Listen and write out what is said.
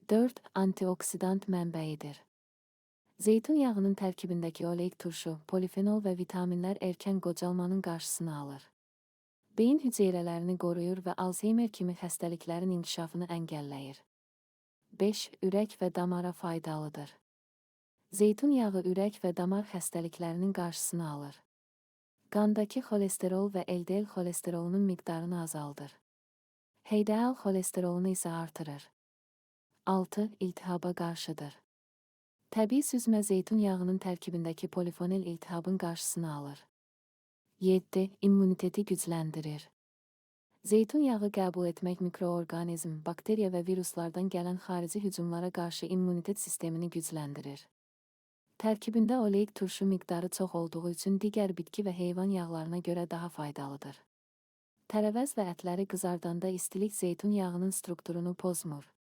4. Antioksidant mənbəyidir. Zeytun yağının tərkibindəki oleik turşu, polifenol və vitaminlər erkən qocalmanın qarşısını alır. Beyin hüceyrələrini qoruyur və Alzheimer kimi xəstəliklərin inkişafını əngəlləyir. 5. Ürək və damara faydalıdır. Zeytun yağı ürək və damar xəstəliklərinin qarşısını alır. Qandakı xolesterol və LDL xolesterolunun miqdarını azaldır. HDL xolesterolunu isə artırır. 6. İltihaba qarşıdır. Təbii süzmə zeytun yağının tərkibindəki polifenol iltihabın qarşısını alır. 7. İmmuniteti gücləndirir. Zeytun yağı qəbul etmək mikroorqanizm, bakteriya və viruslardan gələn xarici hücumlara qarşı immunitet sistemini gücləndirir. Tərkibində oleik turşu miqdarı çox olduğu üçün digər bitki və heyvan yağlarına görə daha faydalıdır. Tərəvəz və ətləri qızardanda istilik zeytun yağının strukturunu pozmur.